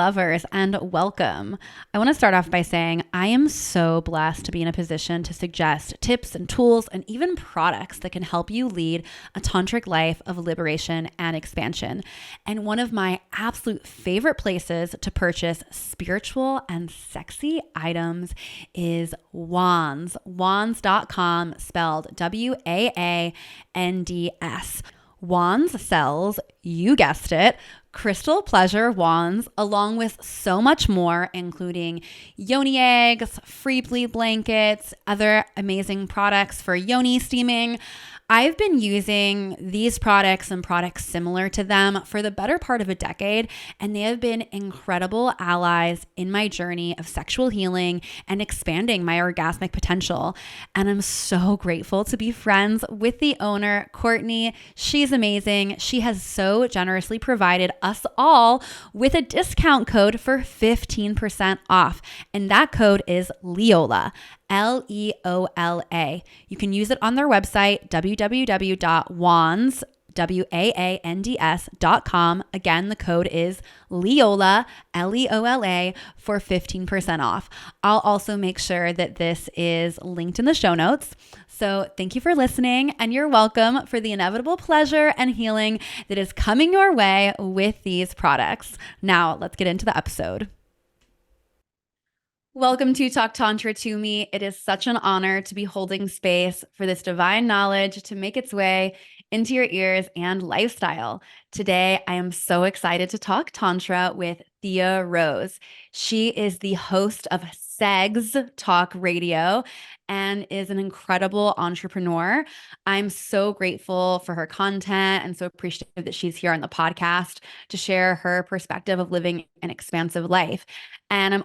lovers, and welcome. I want to start off by saying I am so blessed to be in a position to suggest tips and tools and even products that can help you lead a tantric life of liberation and expansion. And one of my absolute favorite places to purchase spiritual and sexy items is Wands. Wands.com, spelled Wands. Wands sells, you guessed it, crystal pleasure wands, along with so much more, including yoni eggs, free bleed blankets, other amazing products for yoni steaming. I've been using these products and products similar to them for the better part of a decade, and they have been incredible allies in my journey of sexual healing and expanding my orgasmic potential. And I'm so grateful to be friends with the owner, Courtney. She's amazing. She has so generously provided us all with a discount code for 15% off, and that code is Leola. Leola. You can use it on their website, www.wands.com. Again, the code is Leola, Leola, for 15% off. I'll also make sure that this is linked in the show notes. So thank you for listening, and you're welcome for the inevitable pleasure and healing that is coming your way with these products. Now, let's get into the episode. Welcome to Talk Tantra to Me. It is such an honor to be holding space for this divine knowledge to make its way into your ears and lifestyle. Today, I am so excited to talk Tantra with Thea Rose. She is the host of Segs Talk Radio and is an incredible entrepreneur. I'm so grateful for her content and so appreciative that she's here on the podcast to share her perspective of living an expansive life. And I'm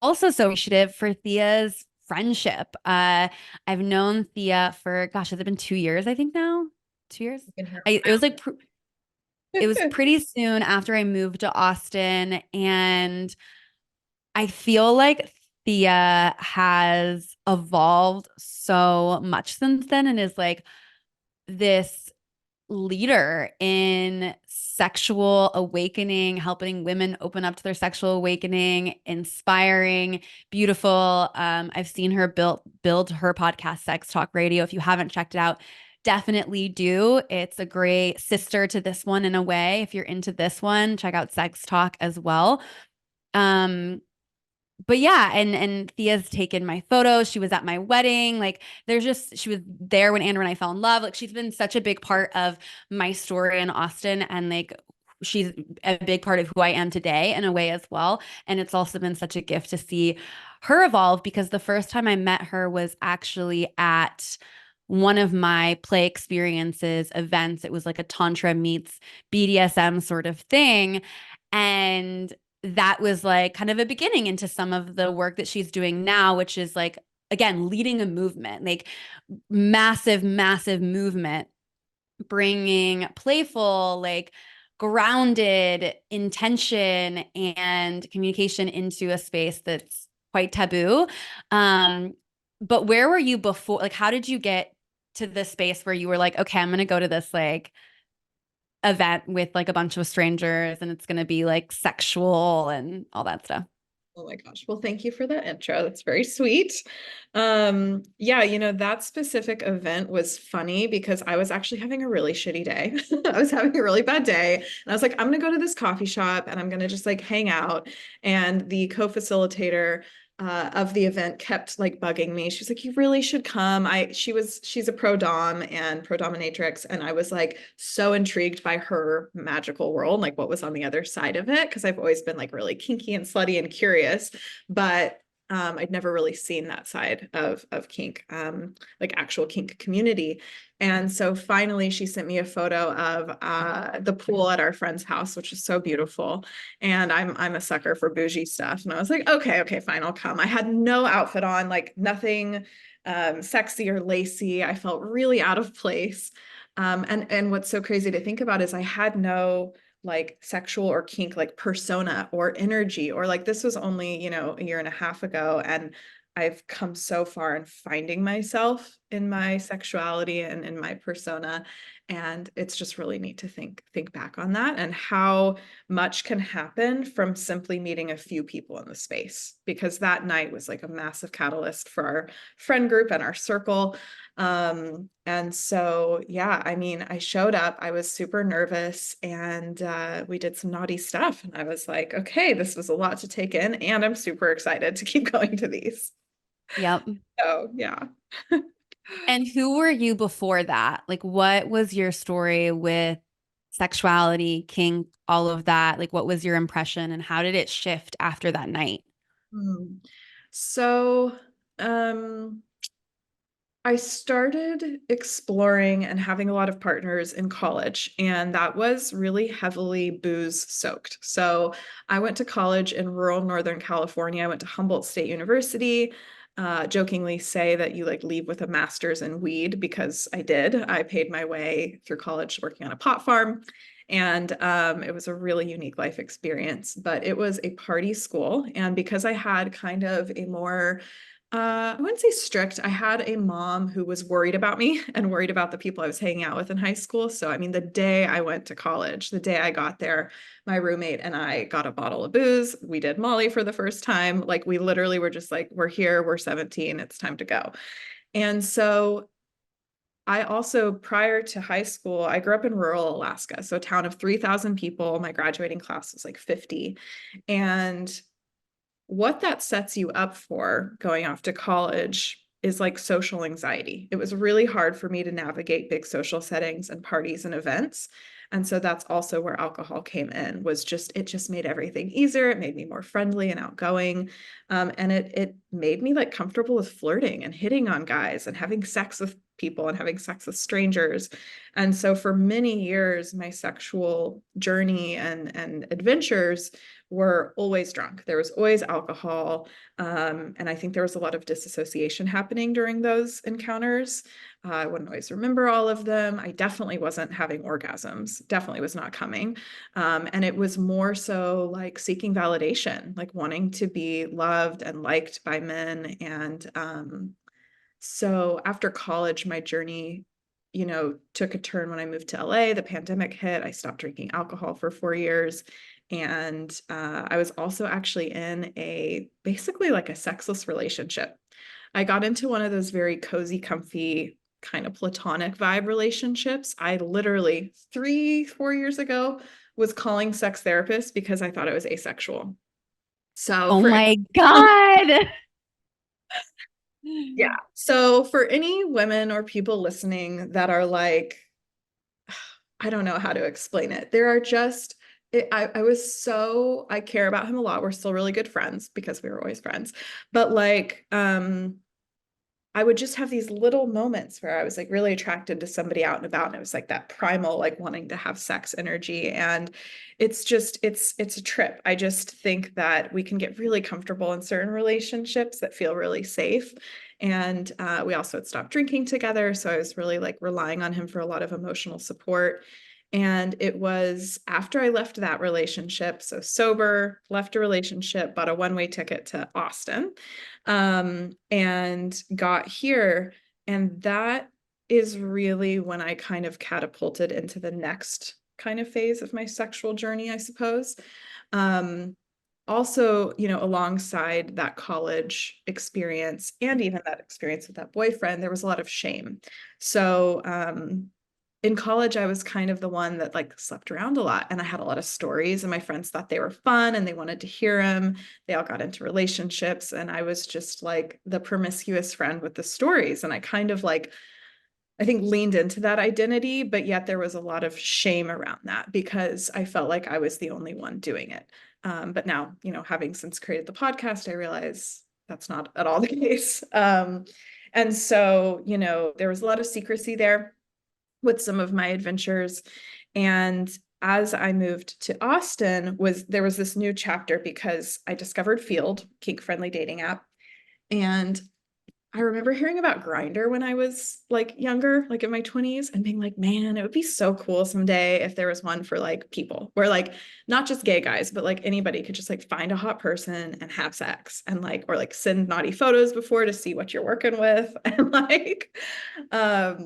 also so appreciative for Thea's friendship. I've known Thea for, gosh, has it been 2 years, I think now? 2 years? It was like, it was pretty soon after I moved to Austin. And I feel like Thea has evolved so much since then and is like this leader in sexual awakening, helping women open up to their sexual awakening, inspiring, beautiful. I've seen her build her podcast, Sex Talk Radio. If you haven't checked it out, definitely do. It's a great sister to this one in a way. If you're into this one, check out Sex Talk as well. But yeah, and Thea's taken my photos. She was at my wedding. Like she was there when Andrew and I fell in love. Like she's been such a big part of my story in Austin, and like she's a big part of who I am today in a way as well. And it's also been such a gift to see her evolve, because the first time I met her was actually at one of my play experiences events. It was like a Tantra meets BDSM sort of thing. And that was like kind of a beginning into some of the work that she's doing now, which is like, again, leading a movement, like massive, massive movement, bringing playful, like grounded intention and communication into a space that's quite taboo. But where were you before? Like, how did you get to this space where you were like, okay, I'm going to go to this like event with like a bunch of strangers and it's going to be like sexual and all that stuff? Oh my gosh. Well, thank you for that intro. That's very sweet. Yeah, that specific event was funny because I was actually having a really shitty day. I was having a really bad day. And I was like, I'm going to go to this coffee shop and I'm going to just like hang out. And the co-facilitator of the event kept like bugging me. She's like, you really should come. She's a pro dom and pro dominatrix. And I was like so intrigued by her magical world, like what was on the other side of it. Cause I've always been like really kinky and slutty and curious, but I'd never really seen that side of kink, like actual kink community. And so finally she sent me a photo of the pool at our friend's house, which is so beautiful. And I'm a sucker for bougie stuff. And I was like, okay, fine, I'll come. I had no outfit on, like nothing sexy or lacy. I felt really out of place. And what's so crazy to think about is I had no like sexual or kink like persona or energy, or like this was only, a year and a half ago. And I've come so far in finding myself in my sexuality and in my persona. And it's just really neat to think back on that and how much can happen from simply meeting a few people in the space, because that night was like a massive catalyst for our friend group and our circle. And so, yeah, I mean, I showed up, I was super nervous, and we did some naughty stuff. And I was like, okay, this was a lot to take in, and I'm super excited to keep going to these. Yep. So, yeah. And who were you before that? Like, what was your story with sexuality, kink, all of that? Like, what was your impression and how did it shift after that night? Hmm. So, um, I started exploring and having a lot of partners in college, and that was really heavily booze soaked. So I went to college in rural Northern California. I went to Humboldt State University. Jokingly say that you like leave with a master's in weed, because I did. I paid my way through college working on a pot farm. And it was a really unique life experience, but it was a party school. And because I had kind of a more I wouldn't say strict. I had a mom who was worried about me and worried about the people I was hanging out with in high school. So, I mean, the day I went to college, the day I got there, my roommate and I got a bottle of booze. We did Molly for the first time. Like, we literally were just like, we're here, we're 17, it's time to go. And so, I also, prior to high school, I grew up in rural Alaska, so a town of 3,000 people. My graduating class was like 50. And what that sets you up for going off to college is like social anxiety. It was really hard for me to navigate big social settings and parties and events. And so that's also where alcohol came in, was just, it just made everything easier. It made me more friendly and outgoing. And it made me like comfortable with flirting and hitting on guys and having sex with people and having sex with strangers. And so for many years, my sexual journey and adventures were always drunk. There was always alcohol. And I think there was a lot of disassociation happening during those encounters. I wouldn't always remember all of them. I definitely wasn't having orgasms, definitely was not coming. And it was more so like seeking validation, like wanting to be loved and liked by men. And so after college, my journey, took a turn when I moved to LA. The pandemic hit. I stopped drinking alcohol for 4 years. And I was also actually in basically like a sexless relationship. I got into one of those very cozy, comfy, kind of platonic vibe relationships. I literally 3, 4 years ago was calling sex therapists because I thought I was asexual. So Oh for my God. Yeah. So for any women or people listening that are like, I don't know how to explain it. There are just, I care about him a lot. We're still really good friends because we were always friends. But like, I would just have these little moments where I was like really attracted to somebody out and about. And it was like that primal, like wanting to have sex energy. And it's a trip. I just think that we can get really comfortable in certain relationships that feel really safe. And we also had stopped drinking together. So I was really like relying on him for a lot of emotional support. And it was after I left that relationship, so sober, left a relationship, bought a one-way ticket to Austin, and got here. And that is really when I kind of catapulted into the next kind of phase of my sexual journey, I suppose. Um, Also, alongside that college experience and even that experience with that boyfriend, there was a lot of shame. So, in college, I was kind of the one that like slept around a lot, and I had a lot of stories, and my friends thought they were fun and they wanted to hear them. They all got into relationships, and I was just like the promiscuous friend with the stories. And I kind of like, I think, leaned into that identity, but yet there was a lot of shame around that because I felt like I was the only one doing it. But now, having since created the podcast, I realize that's not at all the case. And so, there was a lot of secrecy there with some of my adventures. And as I moved to Austin, there was this new chapter because I discovered Field, kink-friendly dating app. And I remember hearing about Grindr when I was like younger, like in my 20s, and being like, man, it would be so cool someday if there was one for like people where like not just gay guys, but like anybody could just like find a hot person and have sex and like, or like send naughty photos before to see what you're working with. And like, I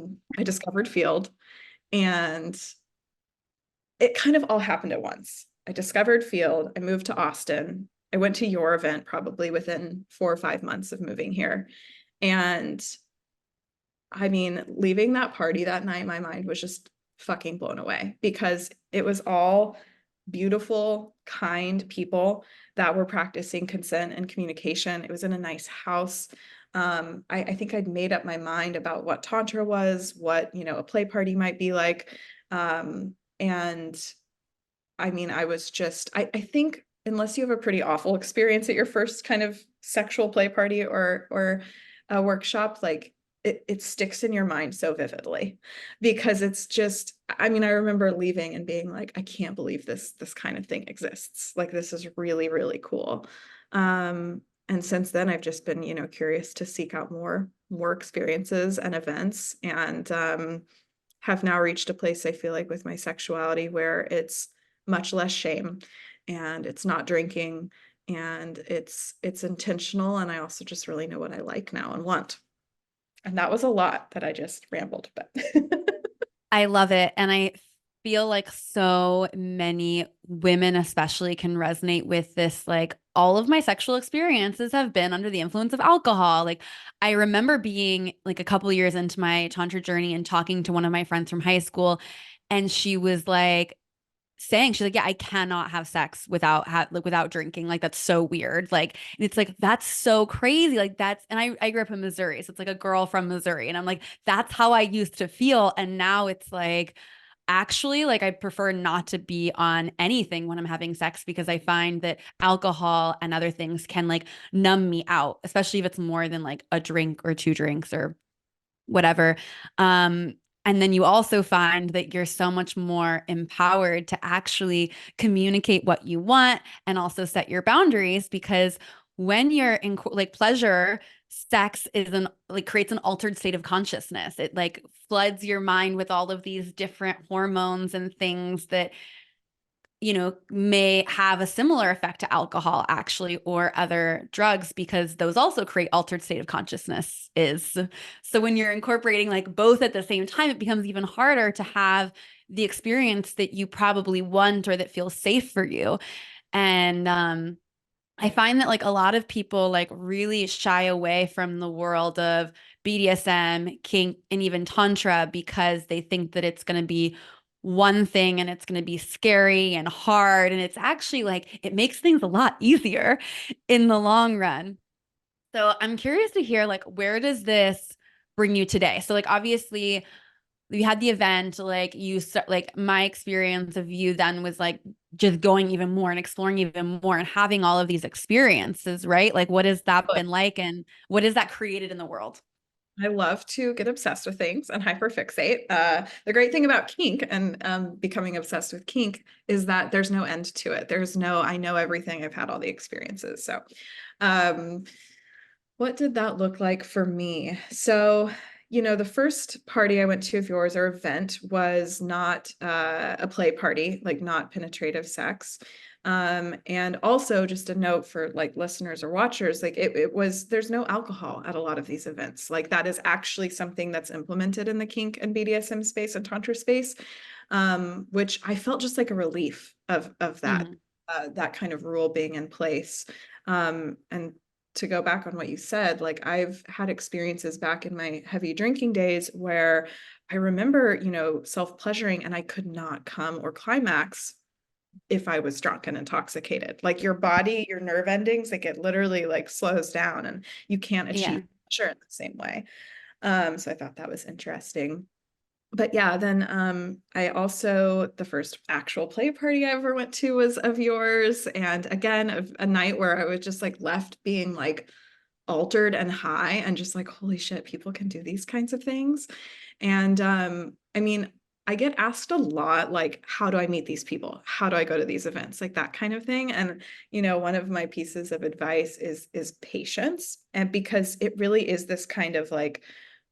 discovered Field. And it kind of all happened at once. I discovered Field. I moved to Austin. I went to your event probably within 4 or 5 months of moving here. And I mean, leaving that party that night, my mind was just fucking blown away because it was all beautiful, kind people that were practicing consent and communication. It was in a nice house. I think I'd made up my mind about what Tantra was, what, a play party might be like. And I mean, I was just, I think unless you have a pretty awful experience at your first kind of sexual play party or a workshop, like it sticks in your mind so vividly because it's just, I mean, I remember leaving and being like, I can't believe this kind of thing exists. Like, this is really, really cool. And since then I've just been, curious to seek out more experiences and events, and have now reached a place I feel like with my sexuality where it's much less shame and it's not drinking and it's intentional, and I also just really know what I like now and want. And that was a lot that I just rambled, but I love it. And I feel like so many women, especially, can resonate with this. Like, all of my sexual experiences have been under the influence of alcohol. Like, I remember being like a couple years into my Tantra journey and talking to one of my friends from high school. And she was like, saying she's like, yeah, I cannot have sex without drinking. Like, that's so weird. Like, and it's like, that's so crazy. Like, that's, and I grew up in Missouri, so it's like a girl from Missouri, and I'm like, that's how I used to feel. And now it's like, actually, like, I prefer not to be on anything when I'm having sex because I find that alcohol and other things can like numb me out, especially if it's more than like a drink or two drinks or whatever. Um, and then you also find that you're so much more empowered to actually communicate what you want and also set your boundaries, because when you're in like pleasure, sex is an like creates an altered state of consciousness. It like floods your mind with all of these different hormones and things that may have a similar effect to alcohol, actually, or other drugs, because those also create altered state of consciousness is. So when you're incorporating like both at the same time, it becomes even harder to have the experience that you probably want or that feels safe for you. And I find that like a lot of people like really shy away from the world of BDSM, kink, and even tantra because they think that it's going to be one thing and it's going to be scary and hard. And it's actually like it makes things a lot easier in the long run. So I'm curious to hear like, where does this bring you today? So like obviously you had the event, like like my experience of you then was like just going even more and exploring even more and having all of these experiences, right? Like, what has that been like, and what has that created in the world? I love to get obsessed with things and hyperfixate. The great thing about kink and becoming obsessed with kink is that there's no end to it. I know everything. I've had all the experiences. So, um, what did that look like for me? So, the first party I went to of yours or event was not a play party, like not penetrative sex. And also just a note for like listeners or watchers, like it was, there's no alcohol at a lot of these events. Like that is actually something that's implemented in the kink and BDSM space and tantra space, which I felt just like a relief of that, Mhm. that kind of rule being in place. And to go back on what you said, like I've had experiences back in my heavy drinking days where I remember, self-pleasuring and I could not come or climax if I was drunk and intoxicated. Like your body, your nerve endings, like it literally like slows down and you can't Yeah. achieve pleasure in the same way. So I thought that was interesting. But yeah, then I also, the first actual play party I ever went to was of yours. And again, a night where I was just like left being like altered and high and just like, holy shit, people can do these kinds of things. And I mean, I get asked a lot, like, how do I meet these people? How do I go to these events? Like that kind of thing. And, one of my pieces of advice is patience. And because it really is this kind of like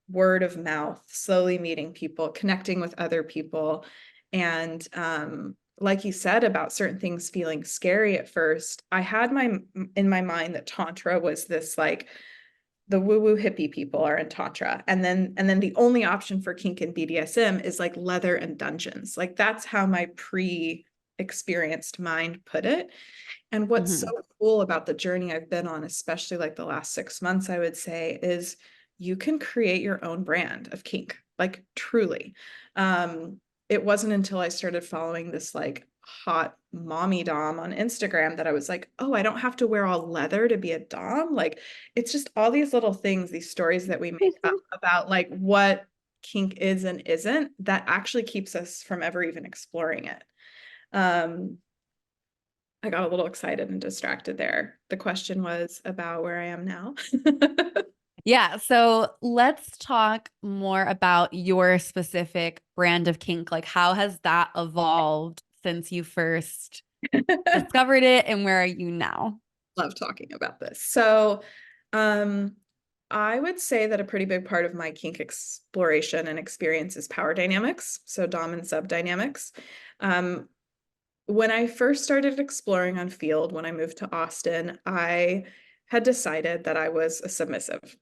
word of mouth, slowly meeting people, connecting with other people. And like you said about certain things feeling scary at first, I had in my mind that Tantra was this like the woo-woo hippie people are in Tantra. And then the only option for kink and BDSM is like leather and dungeons. Like that's how my pre-experienced mind put it. And what's so Mhm. cool about the journey I've been on, especially like the last 6 months, I would say, is you can create your own brand of kink, like truly. It wasn't until I started following this like hot mommy dom on Instagram that I was like, oh, I don't have to wear all leather to be a dom. Like it's just all these little things, these stories that we make up about like what kink is and isn't that actually keeps us from ever even exploring it. Um, I got a little excited and distracted there. The question was about where I am now. Yeah, so let's talk more about your specific brand of kink. Like, how has that evolved since you first discovered it, and where are you now? Love talking about this. So, um, I would say that a pretty big part of my kink exploration and experience is power dynamics, so dom and sub dynamics. Um, when I first started exploring on field, when I moved to Austin, I had decided that I was a submissive.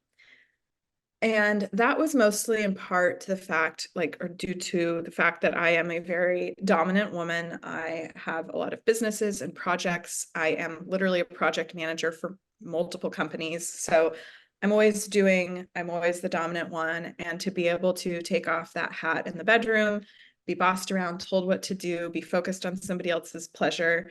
And that was mostly in part to the fact, like, or due to the fact that I am a very dominant woman. I have a lot of businesses and projects. I am literally a project manager for multiple companies. So I'm always the dominant one. And to be able to take off that hat in the bedroom, be bossed around, told what to do, be focused on somebody else's pleasure.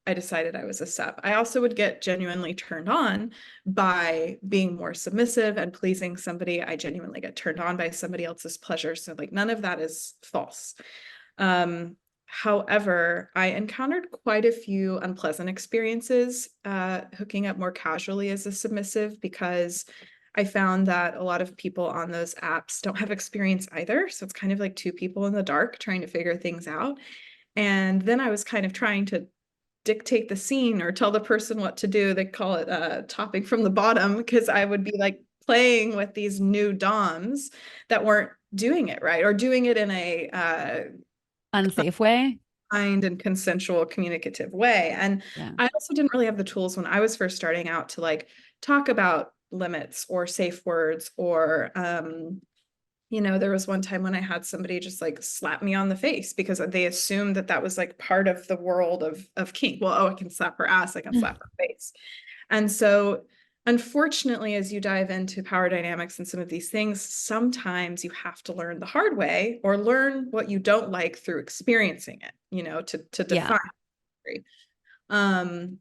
I decided I was a sub. I also would get genuinely turned on by being more submissive and pleasing somebody. I genuinely get turned on by somebody else's pleasure. So like none of that is false. However, I encountered quite a few unpleasant experiences hooking up more casually as a submissive because I found that a lot of people on those apps don't have experience either. So it's kind of like two people in the dark trying to figure things out. And then I was kind of trying to dictate the scene or tell the person what to do. They call it topping from the bottom because I would be like playing with these new DOMs that weren't doing it right or doing it in a Unsafe way? kind and consensual communicative way. And Yeah. I also didn't really have the tools when I was first starting out to like talk about limits or safe words or there was one time when I had somebody just like slap me on the face because they assumed that that was like part of the world of kink. Well, oh, I can slap her ass, I can slap her face. And so, unfortunately, as you dive into power dynamics and some of these things, sometimes you have to learn the hard way or learn what you don't like through experiencing it, to Yeah. define it. Um,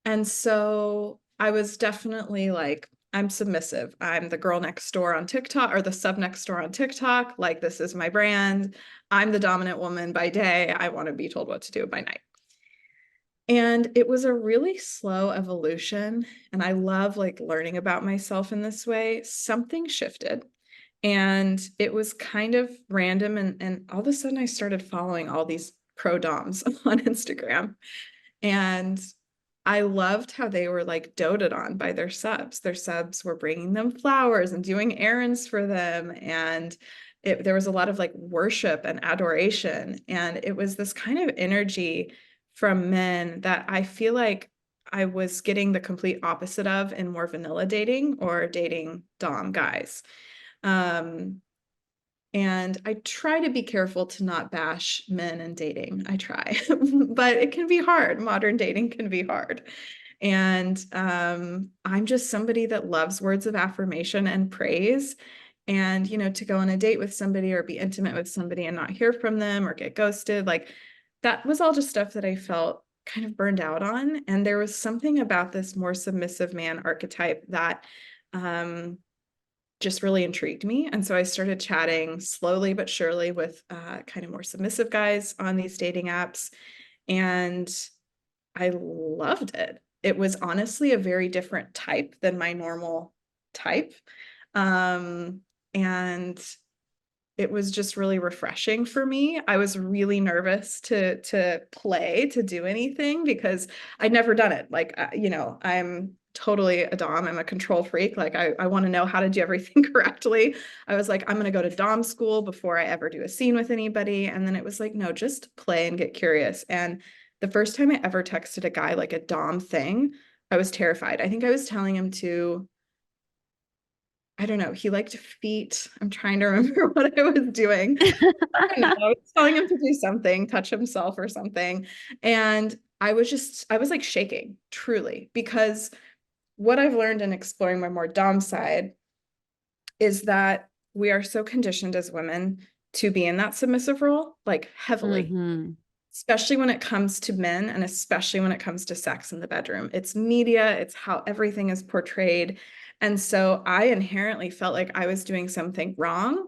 and so I was definitely like, I'm submissive. I'm the girl next door on TikTok or the sub next door on TikTok. Like, this is my brand. I'm the dominant woman by day. I want to be told what to do by night. And it was a really slow evolution. And I love like learning about myself in this way. Something shifted and it was kind of random. And all of a sudden I started following all these pro doms on Instagram. And I loved how they were like doted on by their subs. Their subs were bringing them flowers and doing errands for them. And there was a lot of like worship and adoration. And it was this kind of energy from men that I feel like I was getting the complete opposite of in more vanilla dating or dating dom guys. Um, and I try to be careful to not bash men and dating. I try, but it can be hard. Modern dating can be hard. And I'm just somebody that loves words of affirmation and praise. And, to go on a date with somebody or be intimate with somebody and not hear from them or get ghosted, like that was all just stuff that I felt kind of burned out on. And there was something about this more submissive man archetype that just really intrigued me. And so I started chatting slowly but surely with kind of more submissive guys on these dating apps. And I loved it. It was honestly a very different type than my normal type. And it was just really refreshing for me. I was really nervous to play, to do anything because I'd never done it. Like, I'm totally a dom. I'm a control freak. Like, I want to know how to do everything correctly. I was like, I'm going to go to dom school before I ever do a scene with anybody. And then it was like, no, just play and get curious. And the first time I ever texted a guy like a dom thing, I was terrified. I think I was telling him to I don't know, he liked feet. I'm trying to remember what I was doing. I don't know, I was telling him to do something, touch himself or something. And I was like shaking, truly, because what I've learned in exploring my more dom side is that we are so conditioned as women to be in that submissive role, like heavily, Hmm. especially when it comes to men and especially when it comes to sex in the bedroom. It's media, it's how everything is portrayed. And so I inherently felt like I was doing something wrong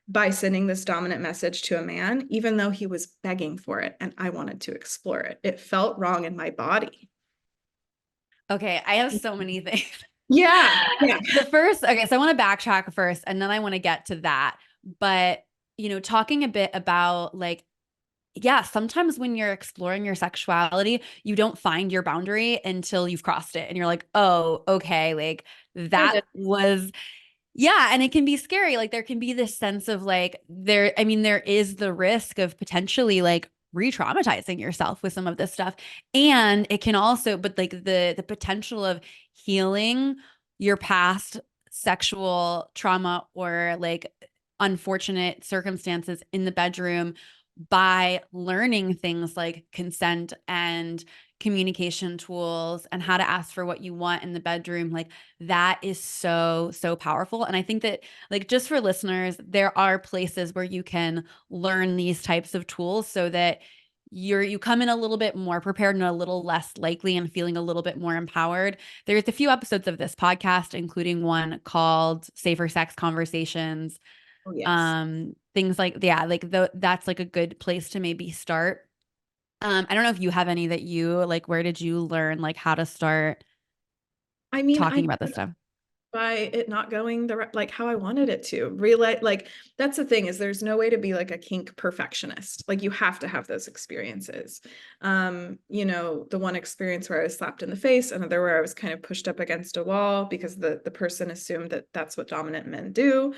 by sending this dominant message to a man, even though he was begging for it and I wanted to explore it. It felt wrong in my body. Okay, I have so many things. Yeah, yeah. Okay, so I want to backtrack first and then I want to get to that. But, talking a bit about like, yeah, sometimes when you're exploring your sexuality, you don't find your boundary until you've crossed it and you're like, oh, okay, like that was yeah, and it can be scary. Like there can be this sense of like I mean, there is the risk of potentially like re-traumatizing yourself with some of this stuff. And it can also, but like the potential of healing your past sexual trauma or like unfortunate circumstances in the bedroom by learning things like consent and communication tools and how to ask for what you want in the bedroom, like that is so, so powerful. And I think that, like, just for listeners, there are places where you can learn these types of tools so that you come in a little bit more prepared and a little less likely and feeling a little bit more empowered. There's a few episodes of this podcast, including one called Safer Sex Conversations. Oh, yes. Things like, yeah, like that's like a good place to maybe start. I don't know if you have any that you like, where did you learn like how to start I mean, talking about this stuff? by it not going like how I wanted it to. Really, like that's the thing is there's no way to be like a kink perfectionist. Like you have to have those experiences. The one experience where I was slapped in the face, another where I was kind of pushed up against a wall because the person assumed that that's what dominant men do.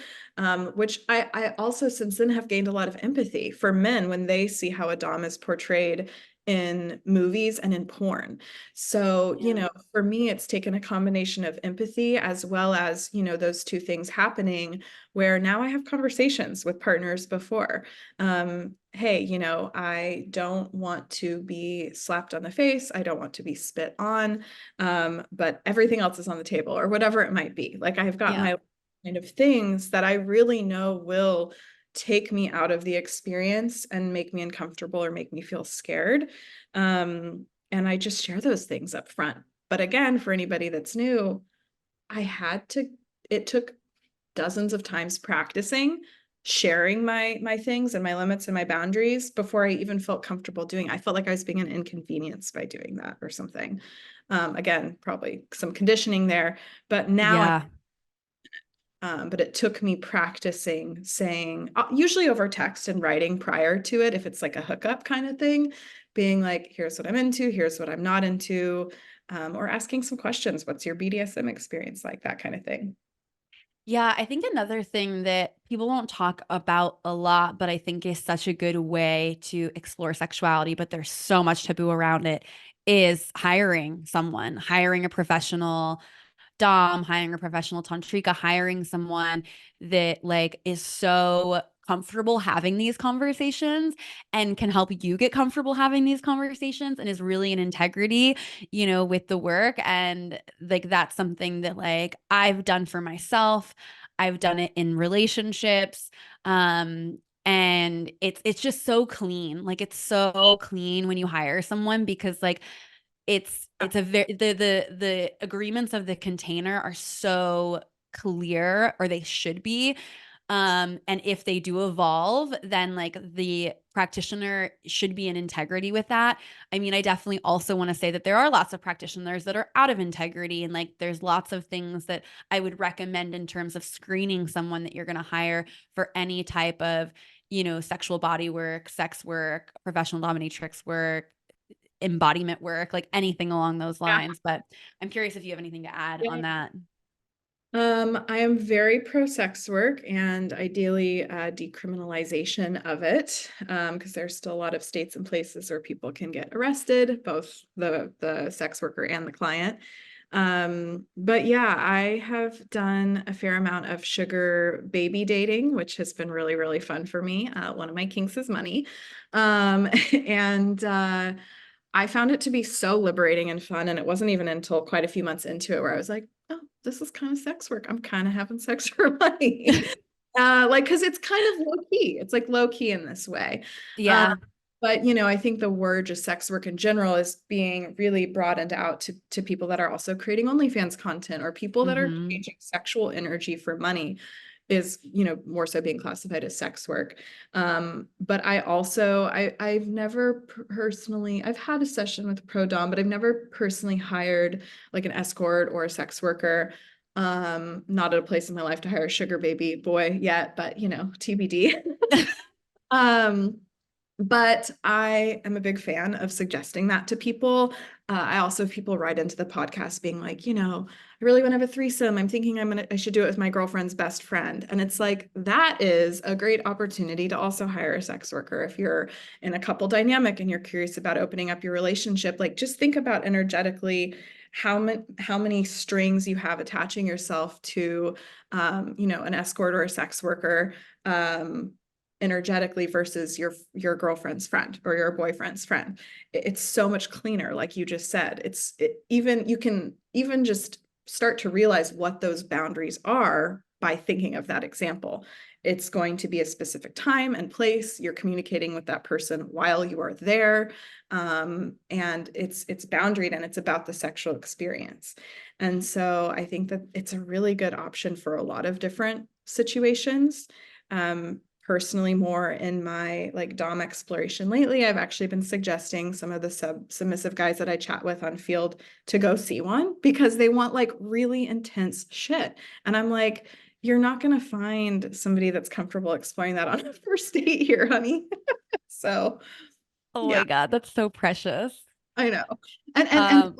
Which I also since then have gained a lot of empathy for men when they see how a dom is portrayed in movies and in porn. So, Yeah. for me, it's taken a combination of empathy as well as, those two things happening where now I have conversations with partners before. Hey, I don't want to be slapped on the face. I don't want to be spit on. But everything else is on the table or whatever it might be. Like I've got Yeah. my kind of things that I really know will take me out of the experience and make me uncomfortable or make me feel scared. And I just share those things up front. But again, for anybody that's new, it took dozens of times practicing sharing my things and my limits and my boundaries before I even felt comfortable doing. I felt like I was being an inconvenience by doing that or something. Again, probably some conditioning there, but now I'm Yeah. but it took me practicing saying, usually over text and writing prior to it, if it's like a hookup kind of thing, being like, here's what I'm into, here's what I'm not into, or asking some questions. What's your BDSM experience like? That kind of thing. Yeah, I think another thing that people don't talk about a lot, but I think is such a good way to explore sexuality, but there's so much taboo around it, is hiring a professional dom, hiring a professional tantrika, hiring someone that like is so comfortable having these conversations and can help you get comfortable having these conversations and is really in integrity, with the work. And like that's something that like I've done for myself. I've done it in relationships. And it's just so clean. Like it's so clean when you hire someone because like it's a very the agreements of the container are so clear, or they should be. And if they do evolve, then like the practitioner should be in integrity with that. I mean, I definitely also want to say that there are lots of practitioners that are out of integrity, and like there's lots of things that I would recommend in terms of screening someone that you're going to hire for any type of sexual body work, sex work, professional dominatrix work, embodiment work, like anything along those Yeah. lines. But I'm curious if you have anything to add on Yeah. that. I am very pro sex work and ideally decriminalization of it because there's still a lot of states and places where people can get arrested, both the sex worker and the client. But yeah, I have done a fair amount of sugar baby dating, which has been really, really fun for me. One of my kinks is money. And I found it to be so liberating and fun. And it wasn't even until quite a few months into it where I was like, oh, this is kind of sex work. I'm kind of having sex for money. Like, because it's kind of low key. It's like low key in this way. Um, Yeah. but I think the word just sex work in general is being really broadened out to people that are also creating OnlyFans content or people that are Hmm. exchanging sexual energy for money is, more so being classified as sex work. But I've never personally, I've had a session with pro dom, but I've never personally hired like an escort or a sex worker. Not at a place in my life to hire a sugar baby boy yet, but TBD. Um, but I am a big fan of suggesting that to people. I also have people write into the podcast being like, I really want to have a threesome. I'm thinking I should do it with my girlfriend's best friend. And it's like, that is a great opportunity to also hire a sex worker. If you're in a couple dynamic and you're curious about opening up your relationship, like just think about energetically how many strings you have attaching yourself to, an escort or a sex worker. Energetically versus your girlfriend's friend or your boyfriend's friend. It's so much cleaner, like you just said. Even you can even just start to realize what those boundaries are by thinking of that example. It's going to be a specific time and place. You're communicating with that person while you are there. And it's boundaried and it's about the sexual experience. And so I think that it's a really good option for a lot of different situations. Personally, more in my like dom exploration lately, I've actually been suggesting some of the submissive guys that I chat with on field to go see one because they want like really intense shit. And I'm like, you're not going to find somebody that's comfortable exploring that on a first date here, honey. So Oh yeah, my God, that's so precious. I know. And Um,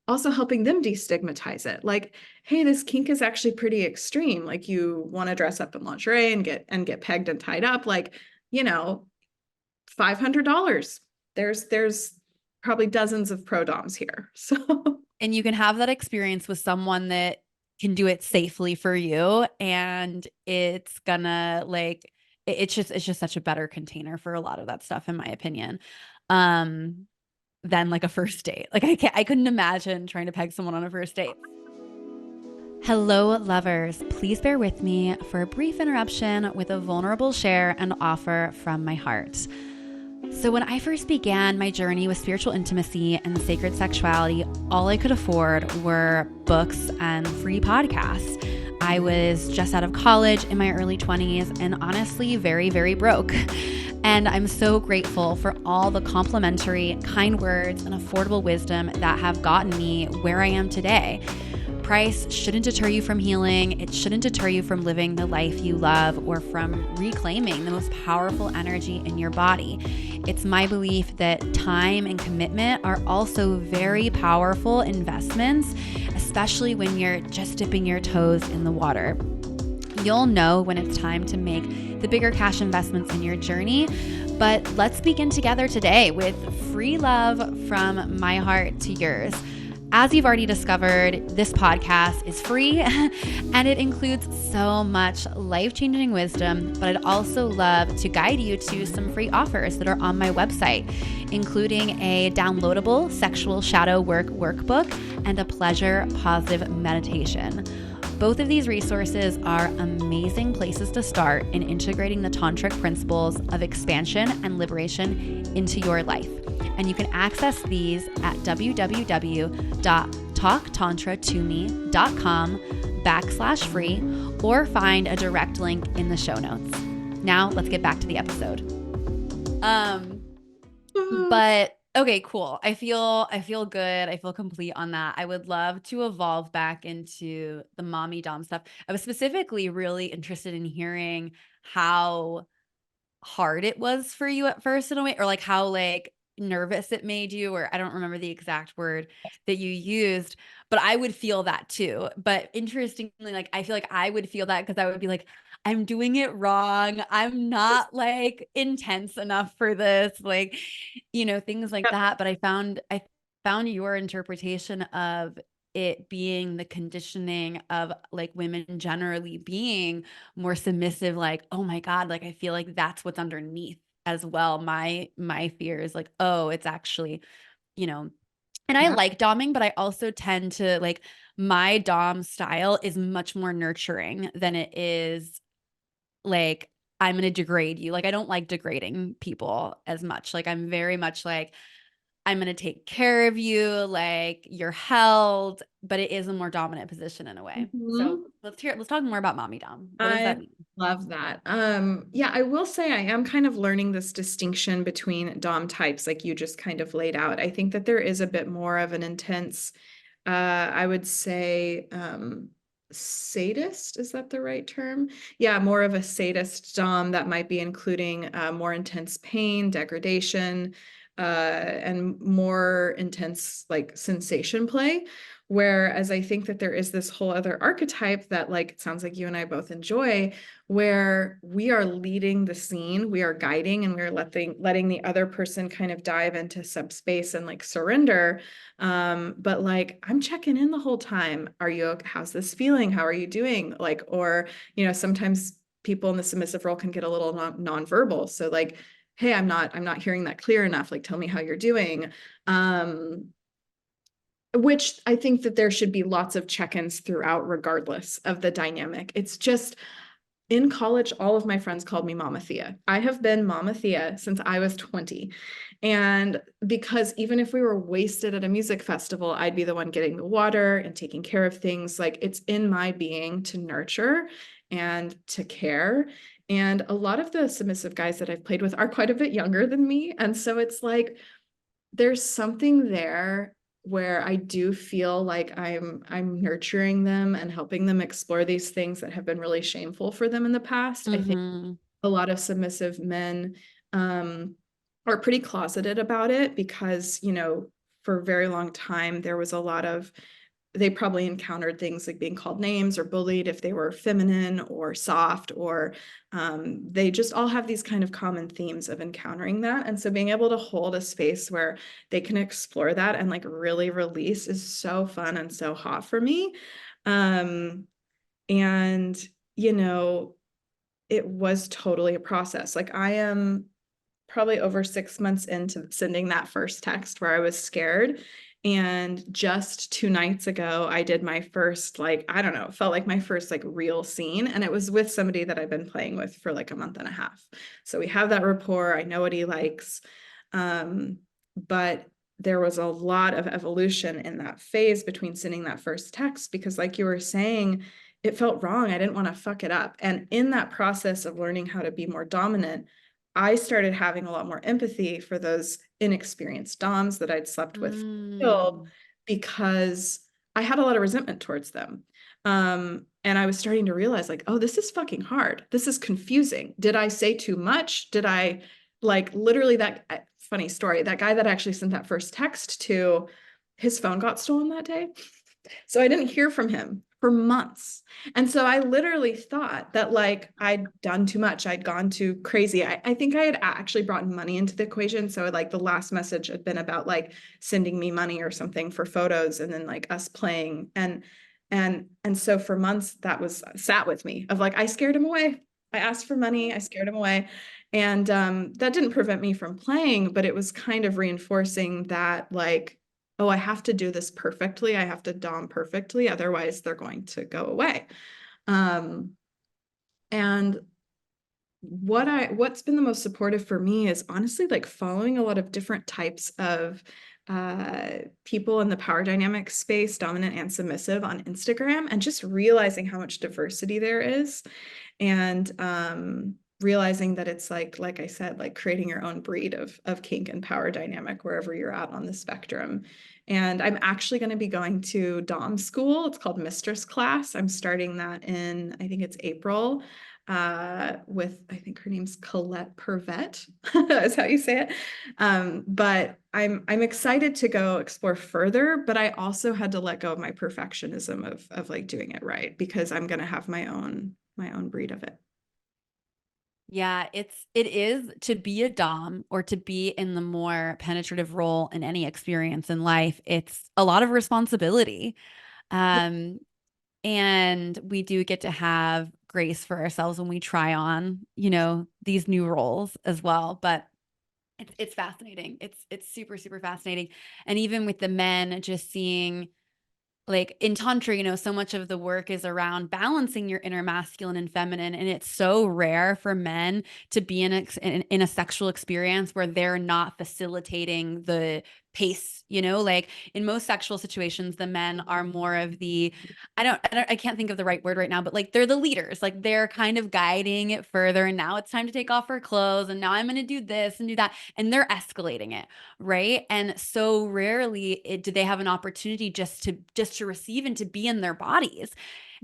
also helping them destigmatize it. Like, hey, this kink is actually pretty extreme. Like you want to dress up in lingerie and get pegged and tied up, like, you know, $500. There's probably dozens of pro doms here. So and you can have that experience with someone that can do it safely for you, and it's gonna like it's just such a better container for a lot of that stuff, in my opinion. Um, than like a first date. Like I couldn't imagine trying to peg someone on a first date. Hello, lovers. Please bear with me for a brief interruption with a vulnerable share and offer from my heart. So, when I first began my journey with spiritual intimacy and sacred sexuality, all I could afford were books and free podcasts. I was just out of college in my early 20s and honestly very, very broke. And I'm so grateful for all the complimentary, kind words and affordable wisdom that have gotten me where I am today. Price shouldn't deter you from healing. It shouldn't deter you from living the life you love or from reclaiming the most powerful energy in your body. It's my belief that time and commitment are also very powerful investments, especially when you're just dipping your toes in the water. You'll know when it's time to make the bigger cash investments in your journey. But let's begin together today with free love from my heart to yours. As you've already discovered, this podcast is free and it includes so much life-changing wisdom, but I'd also love to guide you to some free offers that are on my website, including a downloadable sexual shadow work workbook and a pleasure positive meditation. Both of these resources are amazing places to start in integrating the tantric principles of expansion and liberation into your life. And you can access these at www.talktantratome.com/free or find a direct link in the show notes. Now let's get back to the episode. But okay, cool. I feel good. I feel complete on that. I would love to evolve back into the mommy dom stuff. I was specifically really interested in hearing how hard it was for you at first in a way, or like how like nervous it made you, or I don't remember the exact word that you used, but I would feel that too. But interestingly, like I feel like I would feel that because I would be like, I'm doing it wrong. I'm not like intense enough for this, like, things like that. But I found found your interpretation of it being the conditioning of like women generally being more submissive, like, oh my God, like I feel like that's what's underneath as well. My fear is like, oh, it's actually, you know, and I Yeah. like doming, but I also tend to like my dom style is much more nurturing than it is like I'm going to degrade you. Like I don't like degrading people as much. Like I'm very much like I'm going to take care of you, like you're held, but it is a more dominant position in a way. So Mhm. let's talk more about mommy dom. What does that I mean? love that. Yeah, I will say I am kind of learning this distinction between dom types, like you just kind of laid out. I think that there is a bit more of an intense, I would say, sadist. Is that the right term? Yeah, more of a sadist dom that might be including more intense pain, degradation, and more intense like sensation play. Whereas I think that there is this whole other archetype that, like, it sounds like you and I both enjoy, where we are leading the scene, we are guiding, and we're letting the other person kind of dive into subspace and like surrender. But like I'm checking in the whole time. Are you okay? How's this feeling? How are you doing? Like, or sometimes people in the submissive role can get a little nonverbal. So like, hey, I'm not hearing that clear enough. Like, tell me how you're doing. Um, which I think that there should be lots of check-ins throughout, regardless of the dynamic. It's just in college, all of my friends called me Mama Thea. I have been Mama Thea since I was 20. And because even if we were wasted at a music festival, I'd be the one getting the water and taking care of things. Like it's in my being to nurture and to care. And a lot of the submissive guys that I've played with are quite a bit younger than me. And so it's like, there's something there where I do feel like I'm nurturing them and helping them explore these things that have been really shameful for them in the past. I think Mm-hmm. a lot of submissive men are pretty closeted about it because, for a very long time there was a lot of they probably encountered things like being called names or bullied if they were feminine or soft, or they just all have these kind of common themes of encountering that. And so being able to hold a space where they can explore that and like really release is so fun and so hot for me. Um, and, you know, it was totally a process. Like I am probably over 6 months into sending that first text where I was scared. And just 2 nights ago, I did my first, like, I don't know, it felt like my first like real scene. And it was with somebody that I've been playing with for like a month and a half. So we have that rapport. I know what he likes. But there was a lot of evolution in that phase between sending that first text because, like you were saying, it felt wrong. I didn't want to fuck it up. And in that process of learning how to be more dominant, I started having a lot more empathy for those inexperienced doms that I'd slept with Mm. because I had a lot of resentment towards them. And I was starting to realize like, oh, this is fucking hard. This is confusing. Did I say too much? Did I like literally that funny story, that guy that actually sent that first text to, his phone got stolen that day. So I didn't hear from him for months. And so I literally thought that like I'd done too much. I'd gone too crazy. I think I had actually brought money into the equation. So like the last message had been about like sending me money or something for photos and then like us playing. And so for months that was sat with me of like I scared him away. I asked for money, I scared him away. And that didn't prevent me from playing, but it was kind of reinforcing that like, oh, I have to do this perfectly. I have to dom perfectly. Otherwise, they're going to go away. Um, and what's been the most supportive for me is honestly like following a lot of different types of people in the power dynamic space, dominant and submissive, on Instagram, and just realizing how much diversity there is. And realizing that it's like I said, like creating your own breed of kink and power dynamic wherever you're at on the spectrum. And I'm actually going to be going to dom school. It's called Mistress Class. I'm starting that in, I think it's April, with, I think her name's Colette Pervet, is how you say it. But I'm excited to go explore further, but I also had to let go of my perfectionism of like doing it right because I'm going to have my own breed of it. Yeah, it is to be a dom or to be in the more penetrative role in any experience in life. It's a lot of responsibility. Um, and we do get to have grace for ourselves when we try on, these new roles as well. But it's fascinating. It's super, super fascinating. And even with the men, just seeing like in tantra, so much of the work is around balancing your inner masculine and feminine, and it's so rare for men to be in a sexual experience where they're not facilitating the pace, like in most sexual situations the men are more of the I can't think of the right word right now, but like they're the leaders, like they're kind of guiding it further, and now it's time to take off her clothes, and now I'm going to do this and do that, and they're escalating it, right? And so rarely do they have an opportunity just to receive and to be in their bodies.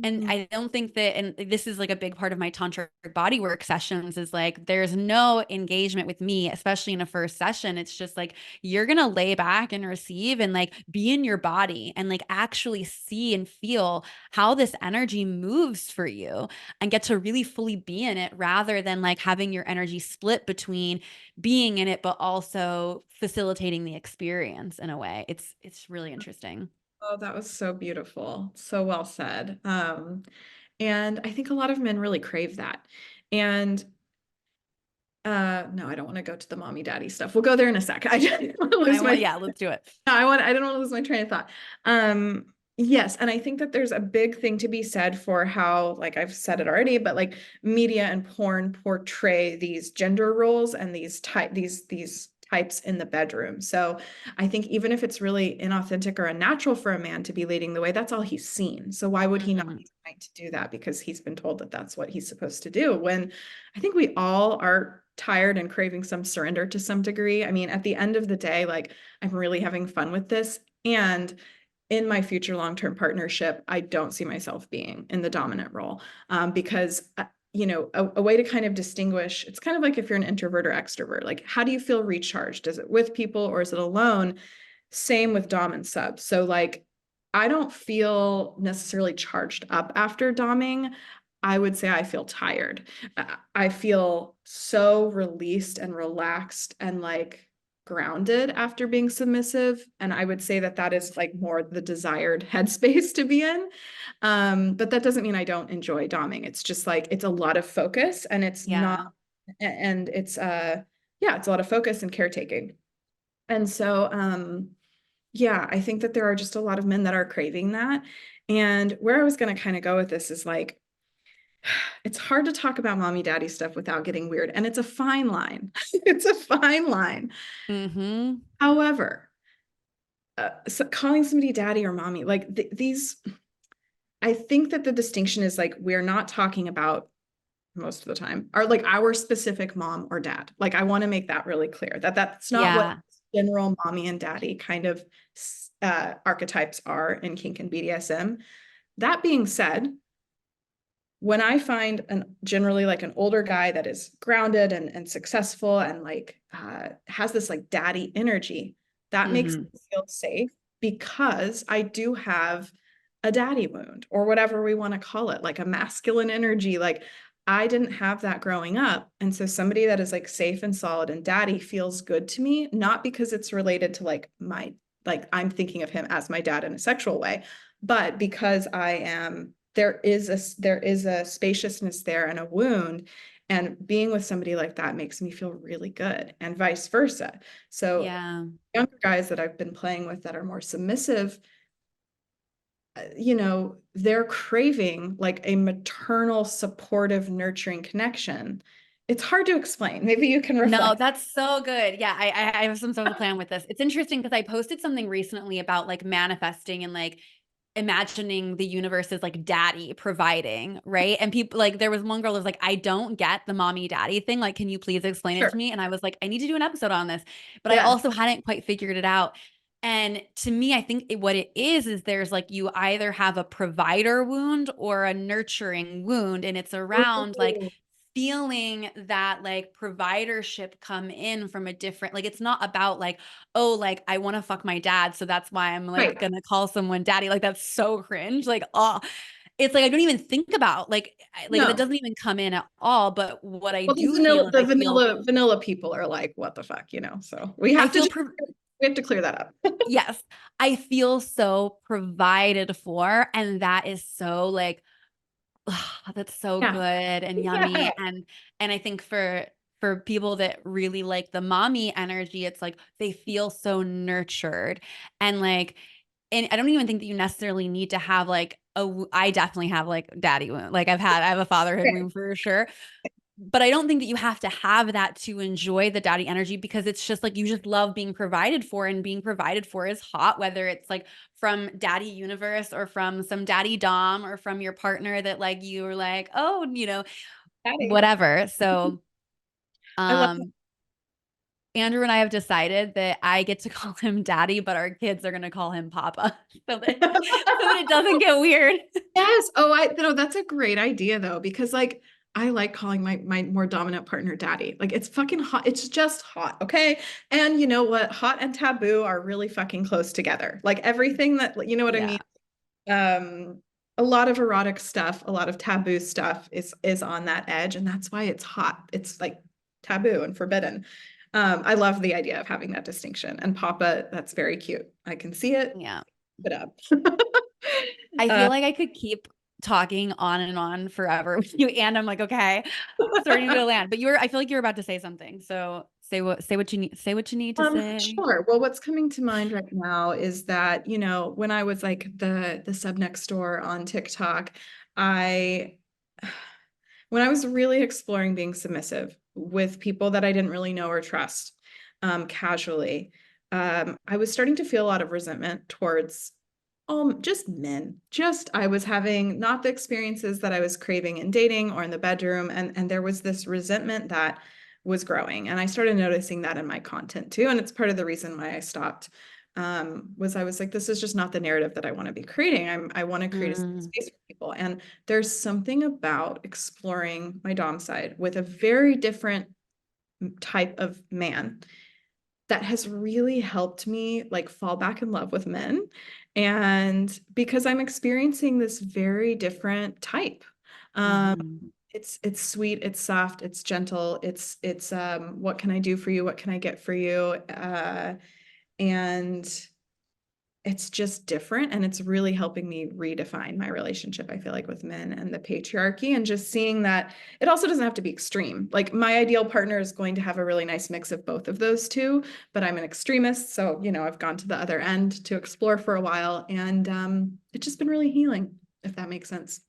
And Mhm. I don't think that, and this is like a big part of my tantra bodywork sessions, is like there's no engagement with me, especially in a first session. It's just like you're gonna lay back and receive and like be in your body and like actually see and feel how this energy moves for you and get to really fully be in it, rather than like having your energy split between being in it but also facilitating the experience in a way. It's really interesting. Oh, that was so beautiful. So well said. And I think a lot of men really crave that. And no, I don't want to go to the mommy daddy stuff. We'll go there in a sec. I just don't want to lose my Yeah, let's do it. I don't want to lose my train of thought. Yes, and I think that there's a big thing to be said for how, like I've said it already, but like media and porn portray these gender roles and these types in the bedroom. So I think even if it's really inauthentic or unnatural for a man to be leading the way, that's all he's seen. So why would he not Mhm. be trying to do that because he's been told that that's what he's supposed to do? When I think we all are tired and craving some surrender to some degree. I mean, at the end of the day, like I'm really having fun with this. And in my future long-term partnership, I don't see myself being in the dominant role because, a way to kind of distinguish, it's kind of like if you're an introvert or extrovert, like how do you feel recharged? Is it with people or is it alone? Same with dom and sub. So like, I don't feel necessarily charged up after doming. I would say I feel tired. I feel so released and relaxed and like grounded after being submissive. And I would say that that is like more the desired headspace to be in. But that doesn't mean I don't enjoy doming. It's just like it's a lot of focus and it's not, Yeah. and yeah, it's a lot of focus and caretaking. And so yeah, I think that there are just a lot of men that are craving that. And where I was going to kind of go with this is like, it's hard to talk about mommy daddy stuff without getting weird. And it's a fine line. It's a fine line. Mm-hmm. However, so calling somebody daddy or mommy, like these, I think that the distinction is like, we're not talking about most of the time are like our specific mom or dad. Like, I want to make that really clear that that's not what Yeah. general mommy and daddy kind of archetypes are in kink and BDSM. That being said, when I find an generally like an older guy that is grounded and successful and like has this like daddy energy, that makes Mm-hmm. me feel safe because I do have a daddy wound or whatever we want to call it, like a masculine energy. Like I didn't have that growing up. And so somebody that is like safe and solid and daddy feels good to me, not because it's related to like like I'm thinking of him as my dad in a sexual way, but because there is a spaciousness there and a wound, and being with somebody like that makes me feel really good and vice versa. So Yeah. younger guys that I've been playing with that are more submissive, they're craving like a maternal supportive nurturing connection. It's hard to explain. Maybe you can No, reflect. that's so good. Yeah, I have some sort of plan with this. It's interesting because I posted something recently about like manifesting and like imagining the universe as like daddy providing, right? And people like there was one girl that was like, I don't get the mommy daddy thing. Like, can you please explain it to Sure. me? And I was like, I need to do an episode on this, but I Yeah. also hadn't quite figured it out. And to me, I think what it is there's like you either have a provider wound or a nurturing wound, and it's around like Ooh, feeling that like providership come in from a different, like it's not about like, oh, like I want to fuck my dad, so that's why I'm like right. gonna call someone daddy. Like that's so cringe. Like, oh, it's like I don't even think about like that No. doesn't even come in at all. But what I Well, do feel is the vanilla people are like, what the fuck, so we I have to feel just, we have to clear that up. yes, I feel so provided for, and that is so like that's so Yeah. good and Yeah. yummy. And I think for people that really like the mommy energy, it's like they feel so nurtured and like and I don't even think that you necessarily need to have like I definitely have like daddy wound. Like I have a fatherhood Okay. wound for sure. But I don't think that you have to have that to enjoy the daddy energy because it's just like you just love being provided for, and being provided for is hot, whether it's like from daddy universe or from some daddy dom or from your partner that like you were like, oh, Patty. whatever. So I love that. um Andrew and I have decided that I get to call him daddy, but our kids are gonna call him papa so that it doesn't get weird. Yes. Oh, no, that's a great idea though, because like I like calling my more dominant partner daddy. Like it's fucking hot. It's just hot. Okay. And you know what? Hot and taboo are really fucking close together. Like everything that, you know what I mean? Yeah. Um, a lot of erotic stuff, a lot of taboo stuff is on that edge, and that's why it's hot. It's like taboo and forbidden. I love the idea of having that distinction. And Papa, that's very cute. I can see it. Yeah. Put up. I Uh, feel like I could keep talking on and on forever with you. And I'm like, okay, starting to land. But I feel like you're about to say something. So say what you need to say. Sure. Well, what's coming to mind right now is that, when I was like the sub next door on TikTok, I when I was really exploring being submissive with people that I didn't really know or trust, casually, I was starting to feel a lot of resentment towards just men. Just I was having not the experiences that I was craving in dating or in the bedroom, and there was this resentment that was growing, and I started noticing that in my content too. And it's part of the reason why I stopped. Was I was like, this is just not the narrative that I want to be creating. I want to create a Mm, space for people, and there's something about exploring my dom side with a very different type of man that has really helped me like fall back in love with men. And because I'm experiencing this very different type. Um, mhm. it's sweet, it's soft, it's gentle, it's what can I do for you? What can I get for you? And it's just different, and it's really helping me redefine my relationship, I feel like, with men and the patriarchy, and just seeing that it also doesn't have to be extreme. Like my ideal partner is going to have a really nice mix of both of those two, but I'm an extremist, so I've gone to the other end to explore for a while, and it's just been really healing, if that makes sense.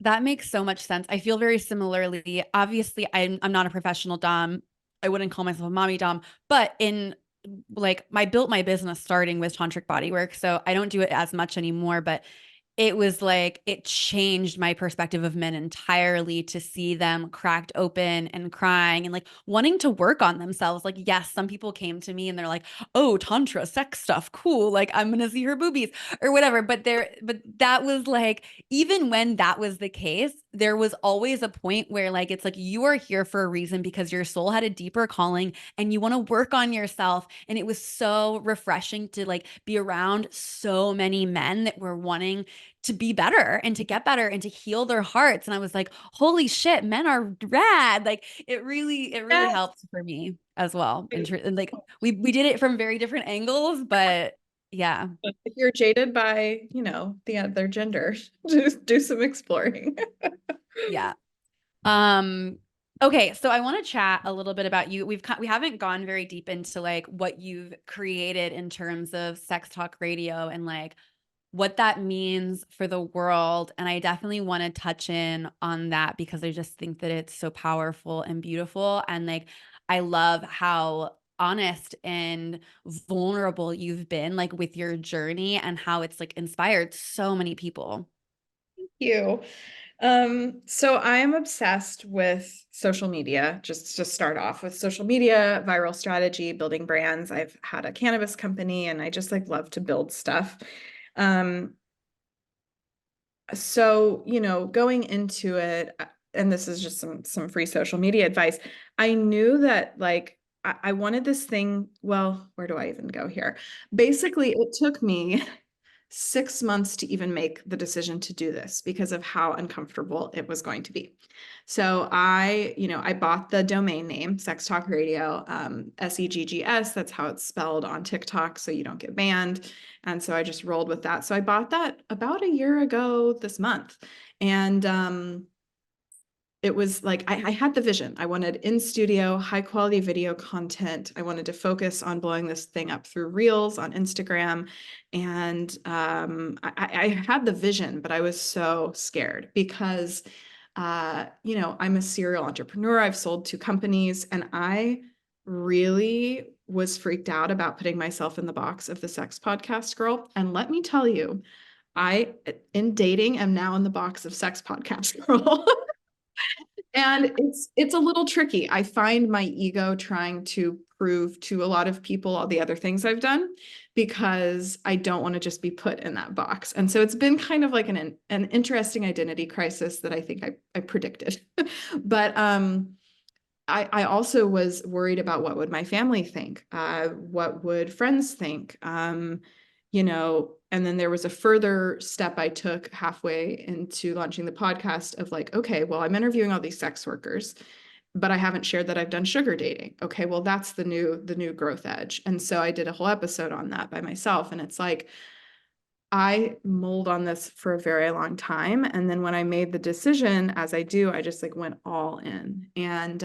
That makes so much sense. I feel very similarly. Obviously, I'm not a professional dom. I wouldn't call myself a mommy dom, but in like I built my business starting with tantric bodywork, so I don't do it as much anymore, but it was like it changed my perspective of men entirely to see them cracked open and crying and like wanting to work on themselves. Like, yes, some people came to me and they're like, oh, tantra, sex stuff, cool. Like, I'm gonna see her boobies or whatever. But that was like, even when that was the case, there was always a point where like it's like you are here for a reason because your soul had a deeper calling and you want to work on yourself. And it was so refreshing to like be around so many men that were wanting to be better and to get better and to heal their hearts. And I was like, holy shit, men are rad. Like it really Yes. helped for me as well. And like we did it from very different angles, but yeah, If you're jaded by the other gender, just do some exploring. yeah. Um, okay, so I want to chat a little bit about you. We haven't gone very deep into like what you've created in terms of sex talk radio and like what that means for the world. And I definitely want to touch in on that because I just think that it's so powerful and beautiful. And like, I love how honest and vulnerable you've been like with your journey and how it's like inspired so many people. You. So I am obsessed with social media, just to start off with social media, viral strategy, building brands. I've had a cannabis company and I just like love to build stuff. Um, so, going into it, and this is just some free social media advice. I knew that like I wanted this thing. Well, where do I even go here? Basically, it took me 6 months to even make the decision to do this because of how uncomfortable it was going to be. So I bought the domain name, Sex Talk Radio, SEGGS. That's how it's spelled on TikTok, so you don't get banned. And so I just rolled with that. So I bought that about a year ago this month. And it was like I had the vision. I wanted in studio, high quality video content. I wanted to focus on blowing this thing up through Reels on Instagram. And I had the vision, but I was so scared because, I'm a serial entrepreneur. I've sold 2 companies, and I really was freaked out about putting myself in the box of the sex podcast girl. And let me tell you, I, in dating, am now in the box of sex podcast girl. And it's a little tricky. I find my ego trying to prove to a lot of people all the other things I've done because I don't want to just be put in that box. And so it's been kind of like an interesting identity crisis that I think I predicted. But I also was worried about what would my family think? What would friends think? And then there was a further step I took halfway into launching the podcast of like, okay, well, I'm interviewing all these sex workers, but I haven't shared that I've done sugar dating. Okay, well, that's the new growth edge. And so I did a whole episode on that by myself. And it's like, I mulled on this for a very long time. And then when I made the decision, as I do, I just like went all in. And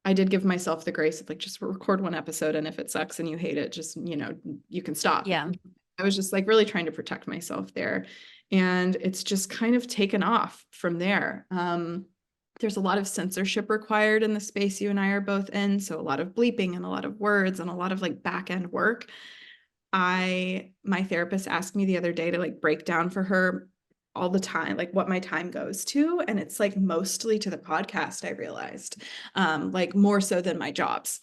I did give myself the grace of like, just record one episode. And if it sucks and you hate it, just, you can stop. Yeah. I was just like really trying to protect myself there. And it's just kind of taken off from there. There's a lot of censorship required in the space you and I are both in. So a lot of bleeping and a lot of words and a lot of like back end work. My therapist asked me the other day to like break down for her all the time, like what my time goes to. And it's like mostly to the podcast, I realized, like more so than my jobs.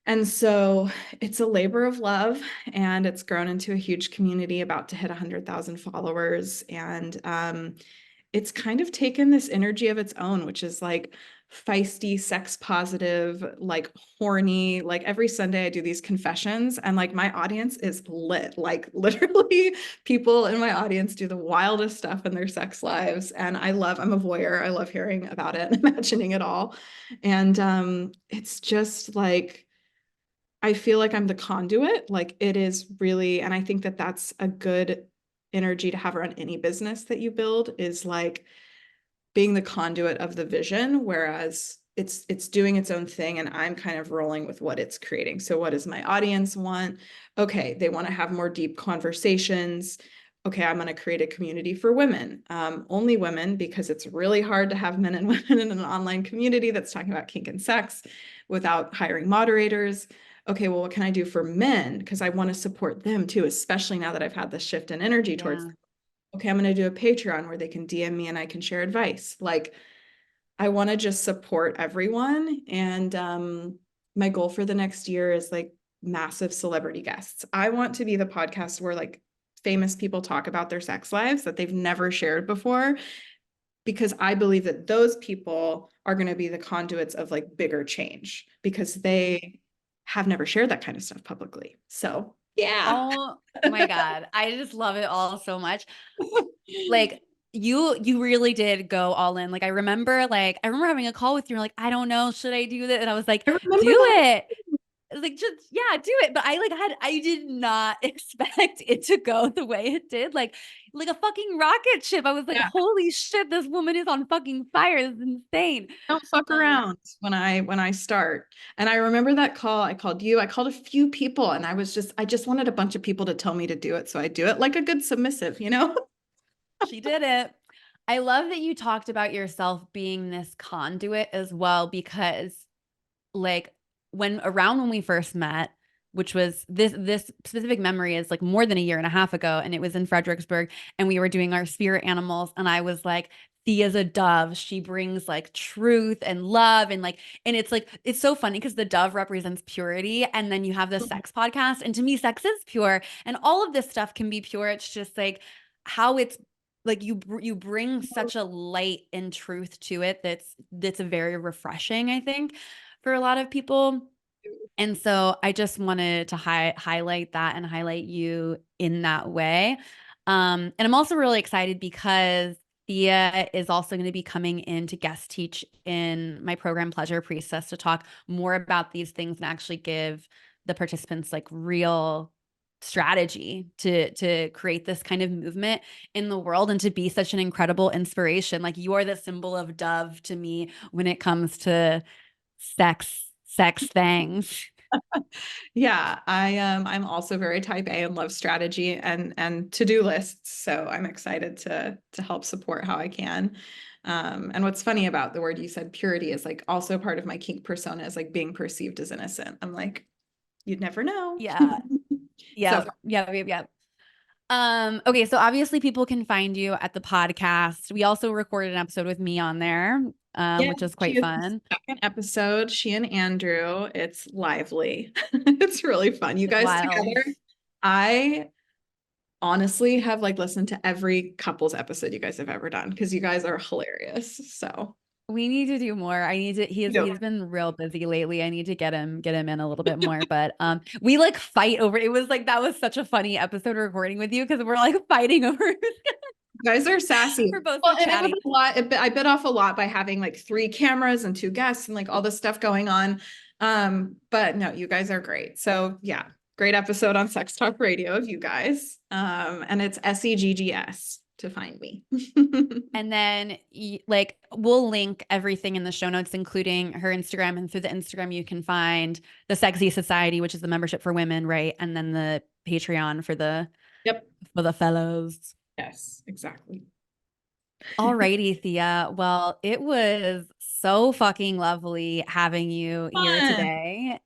And so it's a labor of love, and it's grown into a huge community about to hit 100,000 followers. And it's kind of taken this energy of its own, which is like feisty, sex positive, like horny. Like every Sunday I do these confessions, and like my audience is lit. Like literally people in my audience do the wildest stuff in their sex lives. And I'm a voyeur. I love hearing about it and imagining it all. And it's just like, I feel like I'm the conduit. Like it is really, and I think that that's a good energy to have around any business that you build, is like being the conduit of the vision, whereas it's doing its own thing and I'm kind of rolling with what it's creating. So what does my audience want? Okay, they want to have more deep conversations. Okay, I'm going to create a community for women, only women, because it's really hard to have men and women in an online community that's talking about kink and sex without hiring moderators. Okay, well, what can I do for men? Because I want to support them too, especially now that I've had this shift in energy towards, Yeah. okay, I'm going to do a Patreon where they can DM me and I can share advice. Like, I want to just support everyone. And my goal for the next year is like massive celebrity guests. I want to be the podcast where like famous people talk about their sex lives that they've never shared before, because I believe that those people are going to be the conduits of like bigger change because they have never shared that kind of stuff publicly. So, yeah. Oh my God. I just love it all so much. Like you really did go all in. Like I remember having a call with you. You're like, I don't know, should I do that? And I was like, I remember do that. it. Like just yeah, do it. But I did not expect it to go the way it did. Like a fucking rocket ship. I was like, Yeah. holy shit, this woman is on fucking fire. This is insane. Don't fuck Um, around when I start. And I remember that call. I called you. I called a few people, and I just wanted a bunch of people to tell me to do it. So I do it like a good submissive, you know? she did it. I love that you talked about yourself being this conduit as well, because like when we first met, which was this specific memory is like more than a year and a half ago, and it was in Fredericksburg, and we were doing our spirit animals, and I was like, Thea's a dove. She brings like truth and love, and it's like it's so funny because the dove represents purity, and then you have the sex podcast, and to me, sex is pure, and all of this stuff can be pure. It's just like how it's like you bring such a light and truth to it that's very refreshing, I think, for a lot of people. And so I just wanted to highlight that and highlight you in that way. And I'm also really excited because Thea is also going to be coming in to guest teach in my program, Pleasure Priestess, to talk more about these things and actually give the participants like real strategy to create this kind of movement in the world and to be such an incredible inspiration. Like you are the symbol of dove to me when it comes to sex things. Yeah, I'm also very type A and love strategy and to-do lists. So I'm excited to help support how I can. And what's funny about the word you said, purity, is like also part of my kink persona is like being perceived as innocent. I'm like, you'd never know. Yeah. So Yeah. Yeah. Yeah. Yeah. Okay, so obviously people can find you at the podcast. We also recorded an episode with me on there, yeah, which is she quite is the fun. second episode. She and Andrew. It's lively. It's really fun. You It's guys wild. together. I honestly have like listened to every couples episode you guys have ever done because you guys are hilarious. So We need to do more. I need to you he's been real busy lately. I need to get him in a little bit more. But we like fight over it was like that was such a funny episode recording with you because we're like fighting over guys are sassy. we're both Well, so and it was chatty. a lot. I bit off a lot by having like three cameras and two guests and like all this stuff going on. But no, you guys are great. So yeah, great episode on Sex Talk Radio of you guys. And it's SEGGS to find me. And then like we'll link everything in the show notes, including her Instagram. And through the Instagram, you can find the Sexy Society, which is the membership for women, right? And then the Patreon Yep. for the fellows. Yes, exactly. Alrighty, Thea. Well, it was so fucking lovely having you here Fun. today.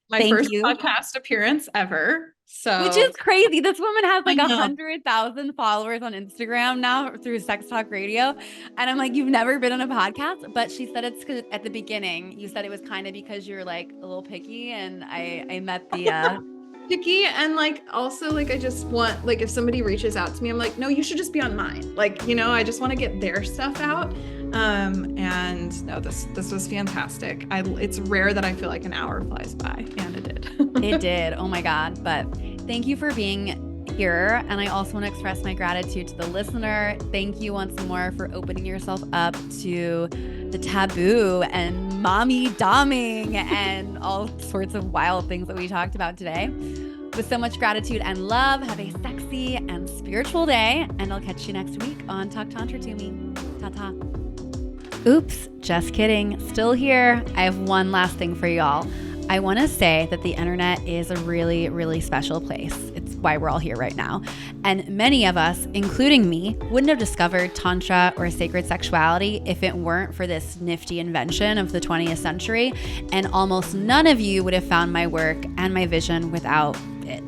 My Thank first you. podcast appearance ever. Which So is crazy. This woman has I like know. 100,000 followers on Instagram now through Sex Talk Radio. And I'm like, you've never been on a podcast? But she said it's 'cause at the beginning, you said it was kind of because you're like a little picky. And I met the Picky, and like also like I just want, like, if somebody reaches out to me, I'm like, no, you should just be on mine. Like, I just want to get their stuff out. And no, this was fantastic. It's rare that I feel like an hour flies by, and it did. It did. Oh my God. But thank you for being here. And I also want to express my gratitude to the listener. Thank you once more for opening yourself up to the taboo and mommy doming and all sorts of wild things that we talked about today. With so much gratitude and love, have a sexy and spiritual day. And I'll catch you next week on Talk Tantra to Me. Ta-ta. Oops, just kidding. Still here. I have one last thing for y'all. I want to say that the internet is a really, really special place. It's why we're all here right now. And many of us, including me, wouldn't have discovered Tantra or sacred sexuality if it weren't for this nifty invention of the 20th century. And almost none of you would have found my work and my vision without it.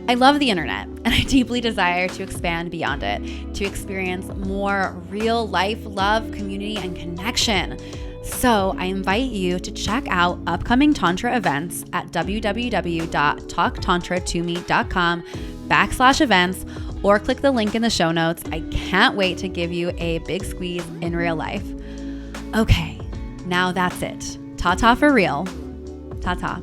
I love the internet, and I deeply desire to expand beyond it, to experience more real life love, community, and connection. So I invite you to check out upcoming Tantra events at www.talktantratome.com/events or click the link in the show notes. I can't wait to give you a big squeeze in real life. Okay, now that's it. Ta-ta for real. Ta-ta.